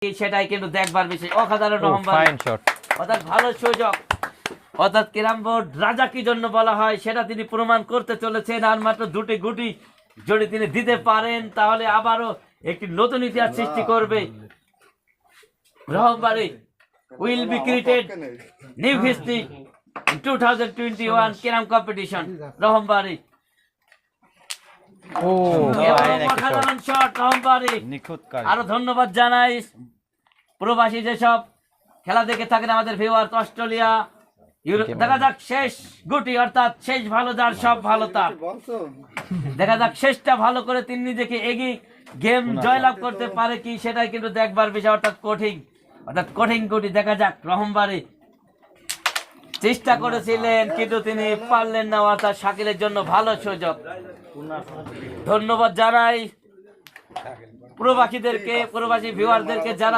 সেটাই কিন্তু দেখবার বিষয়। অসাধারণ রহম্বারি, ফাইন শট। অর্থাৎ ভালো সুযোগ। অর্থাৎ ক্যারাম বোর্ড রাজা কি জন্য বলা হয় সেটা তিনি প্রমাণ করতে চলেছেন। আর মাত্র দুটি গুটি যদি তিনি দিতে পারেন তাহলে আবারও একটি নতুন ইতিহাস সৃষ্টি করবে। রহম্বারি will be created new history in 2021 carrom competition. রহম্বারি ও ফাইন একটা শট। অসাধারণ শট রহম্বারি। নিখুঁত কাজ। আরো ধন্যবাদ জানাই প্রবাসী যেসব খেলা দেখে থাকেন আমাদের ভিউয়ার অস্ট্রেলিয়া দেখা যাক শেষ গুটি, অর্থাৎ শেষ ভালো যার সব ভালো তার। দেখা যাক শেষটা ভালো করে তিনি নিজেকে এগিয়ে গেম জয়লাভ করতে পারে কি সেটাই কিন্তু দেখবার বিষয়। অর্থাৎ কঠিন গুটি। দেখা যাক রহম্বারি চেষ্টা করেছিলেন কিন্তু তিনি পারলেন না, অর্থাৎ শাকিলের জন্য ভালো সুযোগ। ধন্যবাদ জানাই প্রবাসী ভিউয়ারদেরকে যারা